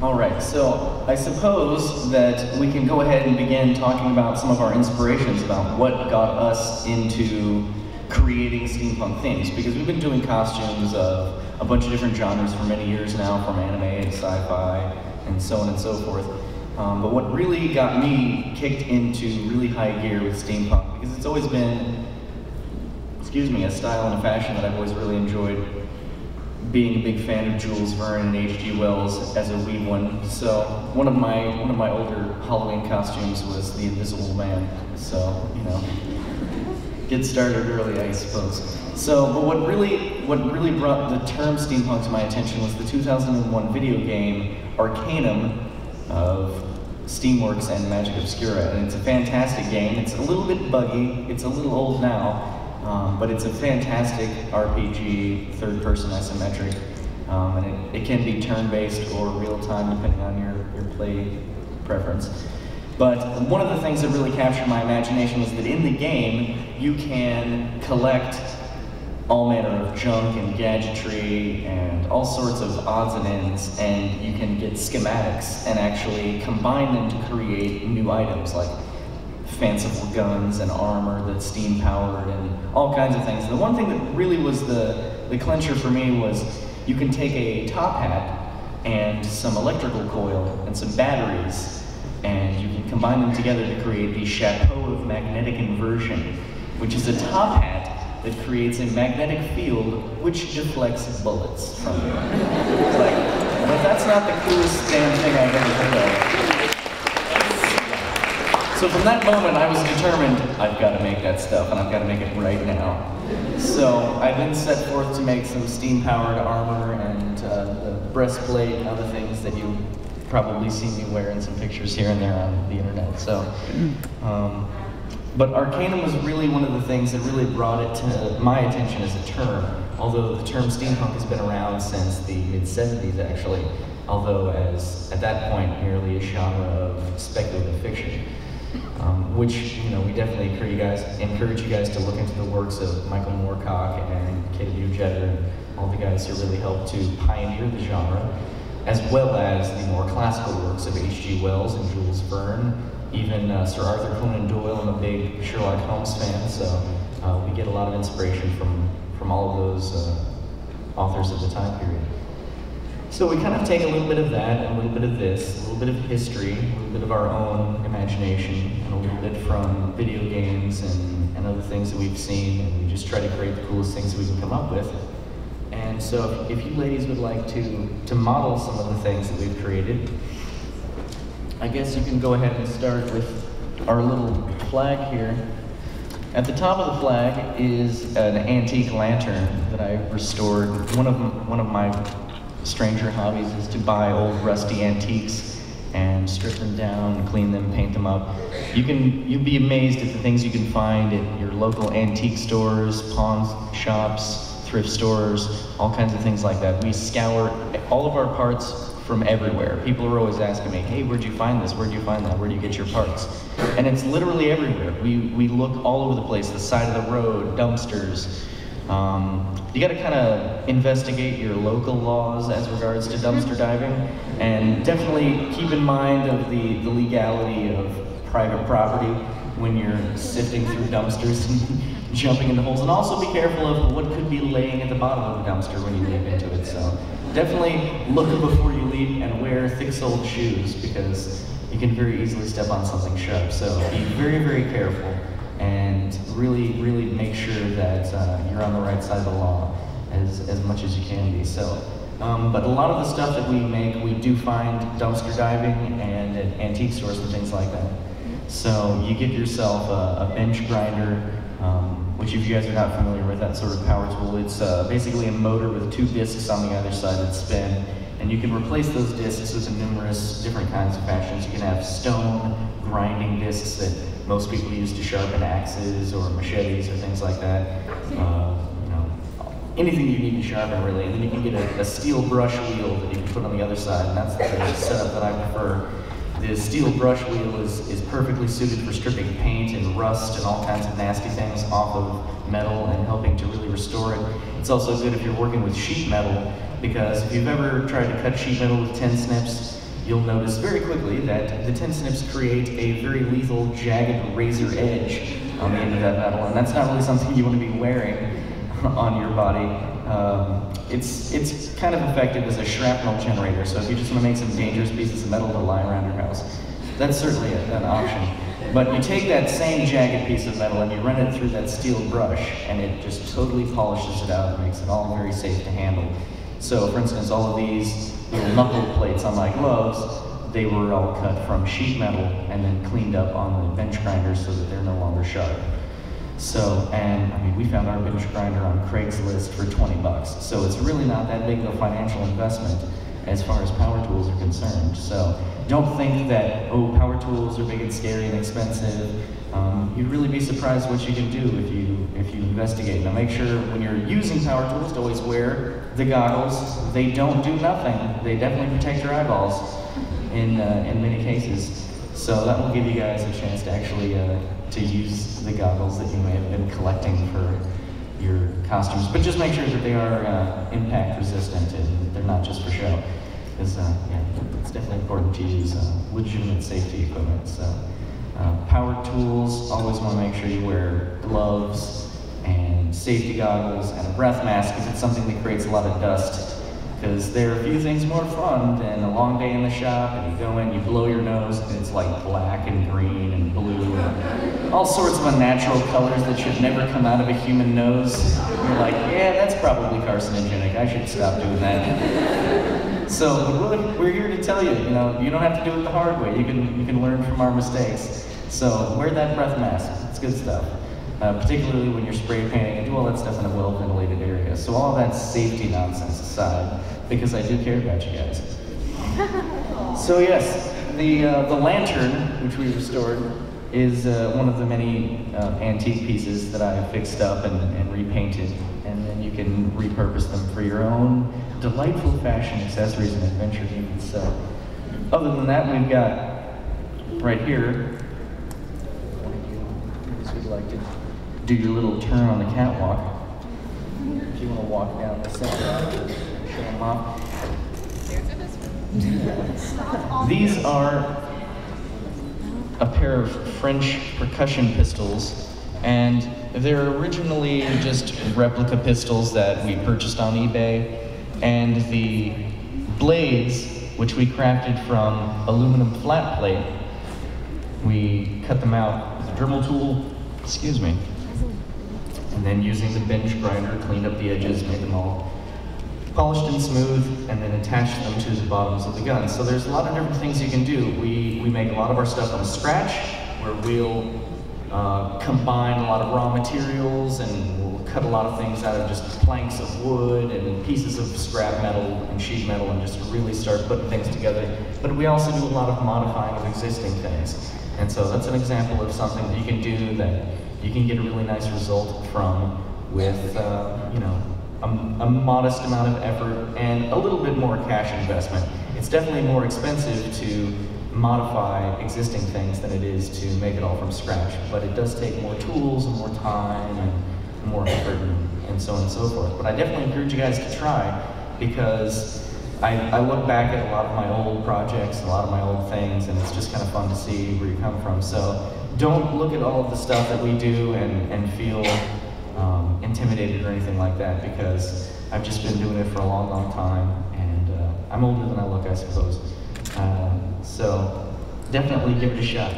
All right, so I suppose that we can go ahead and begin talking about some of our inspirations about what got us into creating steampunk themes, because we've been doing costumes of a bunch of different genres for many years now, from anime and sci-fi and so on and so forth. But what really got me kicked into really high gear with steampunk, because it's always been, a style and a fashion that I've always really enjoyed, being a big fan of Jules Verne and H.G. Wells as a wee one. So one of my older Halloween costumes was the Invisible Man. So, you know, get started early, I suppose. So, but what really brought the term steampunk to my attention was the 2001 video game Arcanum of Steamworks and Magic Obscura, and it's a fantastic game. It's a little bit buggy. It's a little old now. But it's a fantastic RPG, third-person isometric, and it can be turn-based or real-time depending on your play preference. But one of the things that really captured my imagination was that in the game, you can collect all manner of junk and gadgetry and all sorts of odds and ends, and you can get schematics and actually combine them to create new items like fanciful guns and armor that's steam-powered and all kinds of things. The one thing that really was the clincher for me was you can take a top hat and some electrical coil and some batteries, and you can combine them together to create the Chapeau of Magnetic Inversion, which is a top hat that creates a magnetic field which deflects bullets from you. It's like, but that's not the coolest damn thing I've ever heard of. So from that moment, I was determined, I've got to make that stuff, and I've got to make it right now. So I then set forth to make some steam-powered armor and the breastplate and other things that you probably see me wear in some pictures here and there on the internet. So, but Arcanum was really one of the things that really brought it to my attention as a term, although the term steampunk has been around since the mid-70s, actually, although as, at that point, merely a genre of speculative fiction. Which, you know, we definitely encourage you guys to look into the works of Michael Moorcock and K.W. Jeter and all the guys who really helped to pioneer the genre, as well as the more classical works of H.G. Wells and Jules Verne. Even Sir Arthur Conan Doyle. I'm a big Sherlock Holmes fan, so we get a lot of inspiration from all of those authors of the time period. So we kind of take a little bit of that, and a little bit of this, a little bit of history, a little bit of our own imagination, and a little bit from video games and other things that we've seen, and we just try to create the coolest things that we can come up with. And so if you ladies would like to model some of the things that we've created, I guess you can go ahead and start with our little flag here. At the top of the flag is an antique lantern that I restored. One of my stranger hobbies is to buy old rusty antiques and strip them down, clean them, paint them up. You'd be amazed at the things you can find at your local antique stores, pawn shops, thrift stores, all kinds of things like that. We scour all of our parts from everywhere. People are always asking me, hey, where'd you find this? Where'd you find that? Where do you get your parts? And it's literally everywhere. We look all over the place, the side of the road, dumpsters. You gotta kind of investigate your local laws as regards to dumpster diving, and definitely keep in mind of the legality of private property when you're sifting through dumpsters and jumping into holes, and also be careful of what could be laying at the bottom of the dumpster when you leap into it. So definitely look before you leap and wear thick-soled shoes, because you can very easily step on something sharp. So be very, very careful, and really make sure that you're on the right side of the law as much as you can be. So, but a lot of the stuff that we make, we do find dumpster diving and at antique stores and things like that. So you get yourself a bench grinder, which if you guys are not familiar with that sort of power tool, it's basically a motor with two discs on the other side that spin, and you can replace those discs with numerous different kinds of fashions. You can have stone grinding discs that most people use to sharpen axes or machetes or things like that. You know, anything you need to sharpen, really. And then you can get a steel brush wheel that you can put on the other side, and that's the setup that I prefer. The steel brush wheel is perfectly suited for stripping paint and rust and all kinds of nasty things off of metal and helping to really restore it. It's also good if you're working with sheet metal, because if you've ever tried to cut sheet metal with tin snips, you'll notice very quickly that the tin snips create a very lethal, jagged razor edge on the end of that metal, and that's not really something you want to be wearing on your body. It's kind of effective as a shrapnel generator, so if you just want to make some dangerous pieces of metal to lie around your house, that's certainly an option. But you take that same jagged piece of metal and you run it through that steel brush, and it just totally polishes it out and makes it all very safe to handle. So, for instance, all of these little knuckle plates on my gloves, they were all cut from sheet metal and then cleaned up on the bench grinders so that they're no longer sharp. So, and I mean, we found our bench grinder on Craigslist for 20 bucks. So it's really not that big of a financial investment as far as power tools are concerned. So don't think that, oh, power tools are big and scary and expensive. You'd really be surprised what you can do if you investigate. Now make sure when you're using power tools to always wear the goggles. They don't do nothing. They definitely protect your eyeballs in many cases. So that will give you guys a chance to actually to use the goggles that you may have been collecting for your costumes. But just make sure that they are impact resistant and they're not just for show. Because yeah, it's definitely important to use legitimate safety equipment. So power tools, always want to make sure you wear gloves and safety goggles and a breath mask if it's something that creates a lot of dust. Because there are a few things more fun than a long day in the shop, and you go in, you blow your nose, and it's like black and green and blue, and all sorts of unnatural colors that should never come out of a human nose. You're like, yeah, that's probably carcinogenic. I should stop doing that. So we're here to tell you, you know, you don't have to do it the hard way. You can learn from our mistakes. So wear that breath mask. It's good stuff. Particularly when you're spray painting and do all that stuff in a well-ventilated area. So all that safety nonsense aside, because I do care about you guys. So yes, the lantern, which we restored, is one of the many antique pieces that I fixed up and repainted, and then you can repurpose them for your own delightful fashion accessories and adventure needs. So other than that, we've got right here, we'd like to do your little turn on the catwalk. If you want to walk down the center, show them off. These are a pair of French percussion pistols, and they're originally just replica pistols that we purchased on eBay, and the blades, which we crafted from aluminum flat plate, we cut them out with a Dremel tool, excuse me, and then using the bench grinder, cleaned up the edges, made them all polished and smooth, and then attached them to the bottoms of the gun. So there's a lot of different things you can do. We make a lot of our stuff from scratch, where we'll combine a lot of raw materials, and we'll cut a lot of things out of just planks of wood and pieces of scrap metal and sheet metal, and just really start putting things together. But we also do a lot of modifying of existing things. And so that's an example of something that you can do that you can get a really nice result from with, you know, a modest amount of effort and a little bit more cash investment. It's definitely more expensive to modify existing things than it is to make it all from scratch, but it does take more tools and more time and more effort and so on and so forth. But I definitely encourage you guys to try, because I look back at a lot of my old projects, a lot of my old things, and it's just kind of fun to see where you come from. So don't look at all of the stuff that we do and feel intimidated or anything like that, because I've just been doing it for a long, long time, and I'm older than I look, I suppose. So definitely give it a shot.